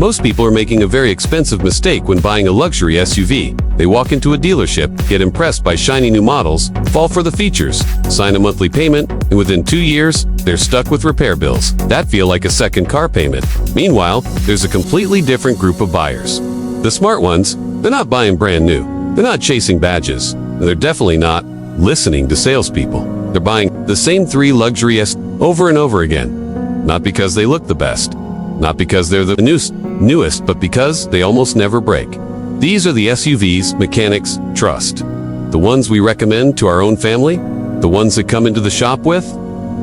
Most people are making a very expensive mistake when buying a luxury SUV. They walk into a dealership, get impressed by shiny new models, fall for the features, sign a monthly payment, and within 2 years, they're stuck with repair bills that feel like a second car payment. Meanwhile, there's a completely different group of buyers. The smart ones, they're not buying brand new. They're not chasing badges. And they're definitely not listening to salespeople. They're buying the same 3 luxury SUVs over and over again. Not because they look the best. Not because they're the newest, but because they almost never break. These are the SUVs mechanics trust. The ones we recommend to our own family. The ones that come into the shop with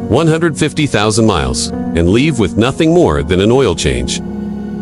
150,000 miles and leave with nothing more than an oil change.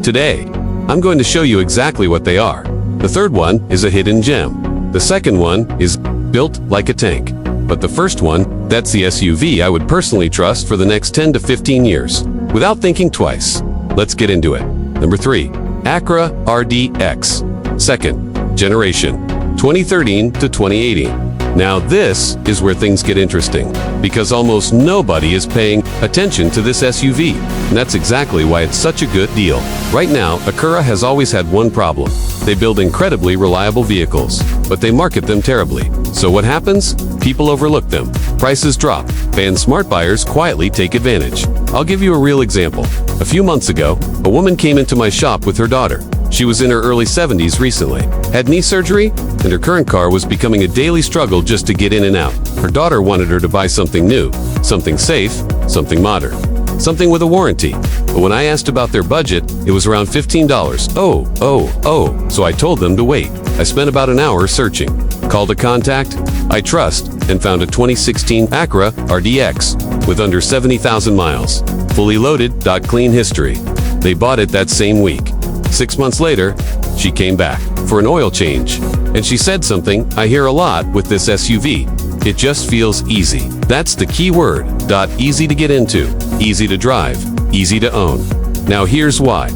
Today, I'm going to show you exactly what they are. The third one is a hidden gem. The second one is built like a tank. But the first one, that's the SUV I would personally trust for the next 10 to 15 years. Without thinking twice. Let's get into it. Number 3. Acura RDX. Second generation. 2013 to 2018. Now this is where things get interesting, because almost nobody is paying attention to this SUV, and that's exactly why it's such a good deal. Right now, Acura has always had one problem. They build incredibly reliable vehicles, but they market them terribly. So what happens? People overlook them. Prices drop, and smart buyers quietly take advantage. I'll give you a real example. A few months ago, a woman came into my shop with her daughter. She was in her early 70s recently, had knee surgery, and her current car was becoming a daily struggle just to get in and out. Her daughter wanted her to buy something new, something safe, something modern, something with a warranty. But when I asked about their budget, it was around $15. So I told them to wait. I spent about an hour searching, called a contact I trust, and found a 2016 Acura RDX with under 70,000 miles, fully loaded, clean history. They bought it that same week. 6 months later, she came back for an oil change, and she said something I hear a lot with this SUV. It just feels easy. That's the key word. Easy to get into, easy to drive, easy to own. Now here's why.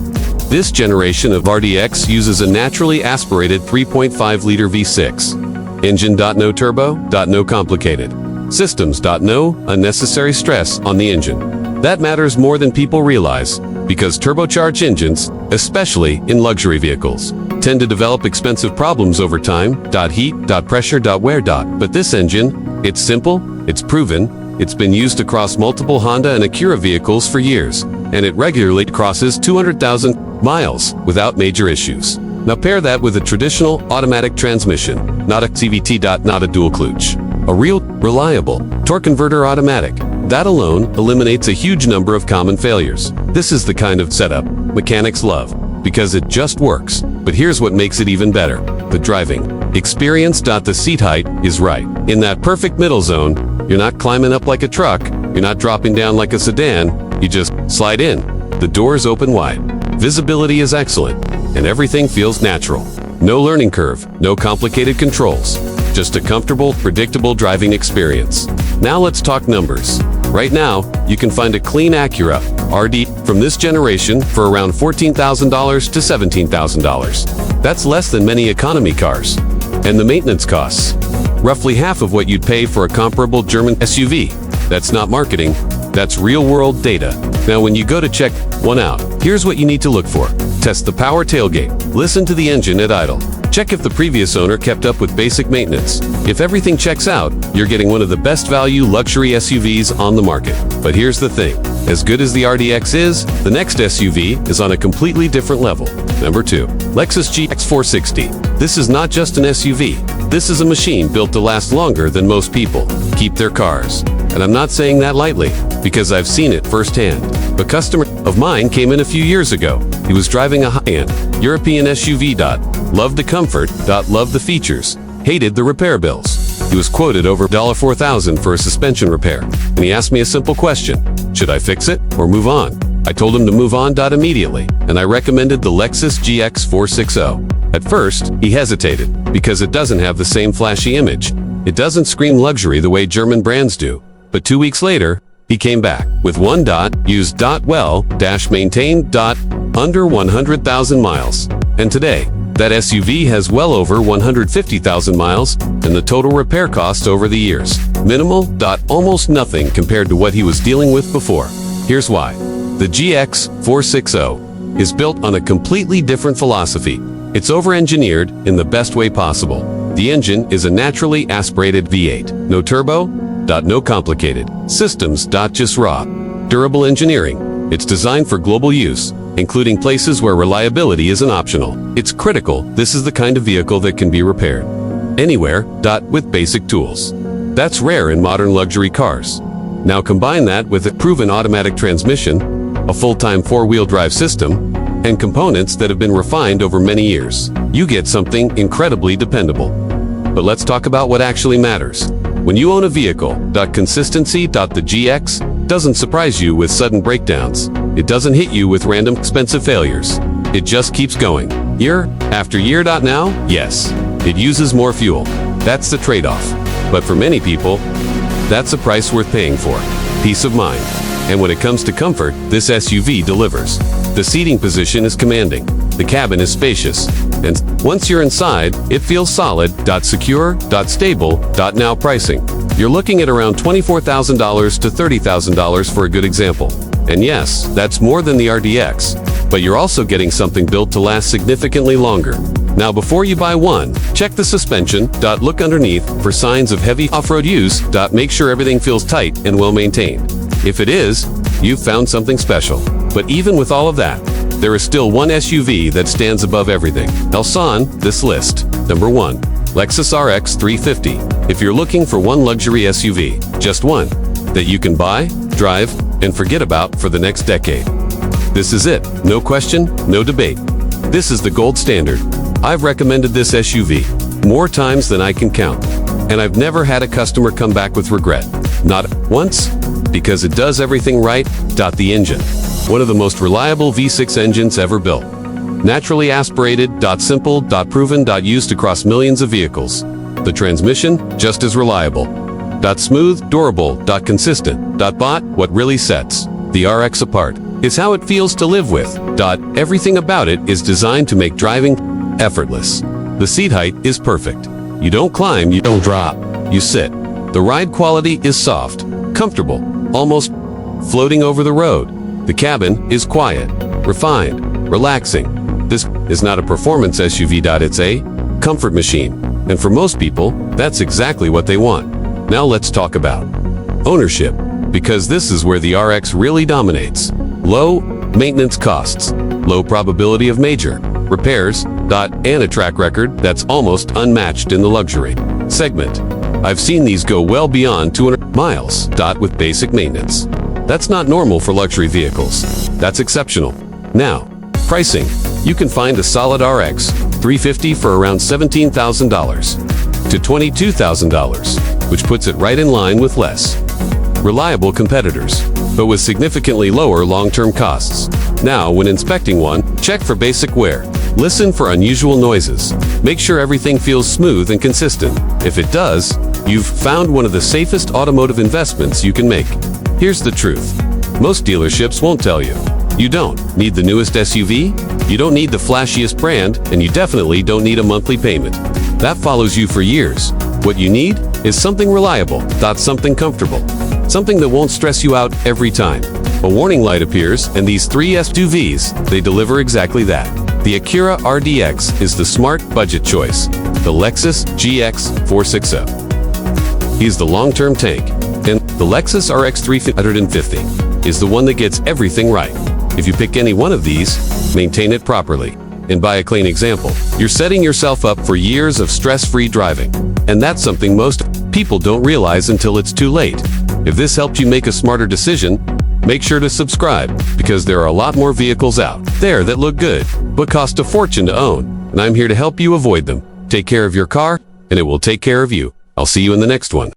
This generation of RDX uses a naturally aspirated 3.5-liter V6. Engine. No turbo. No complicated. Systems. No unnecessary stress on the engine. That matters more than people realize, because turbocharged engines, especially in luxury vehicles, tend to develop expensive problems over time. Heat. Pressure. Wear. But this engine, it's simple, it's proven, it's been used across multiple Honda and Acura vehicles for years, and it regularly crosses 200,000 miles without major issues. Now pair that with a traditional automatic transmission, not a CVT. Not a dual clutch. A real, reliable torque converter automatic. That alone eliminates a huge number of common failures. This is the kind of setup mechanics love, because it just works. But here's what makes it even better. The driving experience. The seat height is right. In that perfect middle zone, you're not climbing up like a truck, you're not dropping down like a sedan, you just slide in. The doors open wide. Visibility is excellent, and everything feels natural. No learning curve, no complicated controls. Just a comfortable, predictable driving experience. Now let's talk numbers. Right now, you can find a clean Acura RD from this generation for around $14,000 to $17,000. That's less than many economy cars. And the maintenance costs, roughly half of what you'd pay for a comparable German SUV. That's not marketing, that's real-world data. Now when you go to check one out, here's what you need to look for. Test the power tailgate. Listen to the engine at idle. Check if the previous owner kept up with basic maintenance. If everything checks out, you're getting one of the best value luxury SUVs on the market. But here's the thing. As good as the RDX is, the next SUV is on a completely different level. Number 2. Lexus GX460. This is not just an SUV. This is a machine built to last longer than most people keep their cars. And I'm not saying that lightly, because I've seen it firsthand. A customer of mine came in a few years ago. He was driving a high-end European SUV. Loved the comfort. Loved the features. Hated the repair bills. He was quoted over $4,000 for a suspension repair. And he asked me a simple question. Should I fix it or move on? I told him to move on. Immediately. And I recommended the Lexus GX460. At first, he hesitated, because it doesn't have the same flashy image. It doesn't scream luxury the way German brands do. But 2 weeks later, he came back with one. Used. Well. Maintained. Under 100,000 miles. And today, that SUV has well over 150,000 miles, and the total repair cost over the years. Minimal. Almost nothing compared to what he was dealing with before. Here's why. The GX460. is built on a completely different philosophy. It's over-engineered in the best way possible. The engine is a naturally aspirated V8. No turbo? No complicated. Systems? Just raw. Durable engineering. It's designed for global use, including places where reliability isn't optional. It's critical. This is the kind of vehicle that can be repaired anywhere, with basic tools. That's rare in modern luxury cars. Now combine that with a proven automatic transmission, a full-time four-wheel drive system, and components that have been refined over many years. You get something incredibly dependable. But let's talk about what actually matters. When you own a vehicle, consistency. The GX doesn't surprise you with sudden breakdowns. It doesn't hit you with random expensive failures. It just keeps going, year after year. Now, yes, it uses more fuel. That's the trade-off. But for many people, that's a price worth paying for. Peace of mind. And when it comes to comfort, this SUV delivers. The seating position is commanding. The cabin is spacious. And once you're inside, it feels solid. Secure. Stable. Now pricing. You're looking at around $24,000 to $30,000 for a good example. And yes, that's more than the RDX. But you're also getting something built to last significantly longer. Now before you buy one, check the suspension. Look underneath for signs of heavy off-road use. Make sure everything feels tight and well maintained. If it is, you've found something special. But even with all of that, there is still one SUV that stands above everything else on this list. Number 1. Lexus RX 350. If you're looking for one luxury SUV, just one, that you can buy, drive, and forget about for the next decade, this is it. No question, no debate. This is the gold standard. I've recommended this SUV more times than I can count, and I've never had a customer come back with regret. Not once, because it does everything right. The engine. One of the most reliable V6 engines ever built. Naturally aspirated. Simple. Proven. Used across millions of vehicles. The transmission, just as reliable. Smooth. Durable. Consistent. What really sets the RX apart is how it feels to live with. Everything about it is designed to make driving effortless. The seat height is perfect. You don't climb, you don't drop, you sit. The ride quality is soft, comfortable, almost floating over the road. The cabin is quiet, refined, relaxing. This is not a performance SUV. It's a comfort machine. And for most people, that's exactly what they want. Now let's talk about ownership, because this is where the RX really dominates. Low maintenance costs, low probability of major repairs, and a track record that's almost unmatched in the luxury segment. I've seen these go well beyond 200 miles, with basic maintenance. That's not normal for luxury vehicles. That's exceptional. Now, pricing. You can find a solid RX 350 for around $17,000 to $22,000, which puts it right in line with less reliable competitors, but with significantly lower long-term costs. Now, when inspecting one, check for basic wear. Listen for unusual noises. Make sure everything feels smooth and consistent. If it does, you've found one of the safest automotive investments you can make. Here's the truth. Most dealerships won't tell you. You don't need the newest SUV, you don't need the flashiest brand, and you definitely don't need a monthly payment that follows you for years. What you need is something reliable, something comfortable, something that won't stress you out every time a warning light appears, and these three SUVs, they deliver exactly that. The Acura RDX is the smart budget choice. The Lexus GX 460. He's the long-term tank. And the Lexus RX 350 is the one that gets everything right. If you pick any one of these, maintain it properly. And by a clean example, you're setting yourself up for years of stress-free driving. And that's something most people don't realize until it's too late. If this helped you make a smarter decision, make sure to subscribe, because there are a lot more vehicles out there that look good, but cost a fortune to own. And I'm here to help you avoid them. Take care of your car, and it will take care of you. I'll see you in the next one.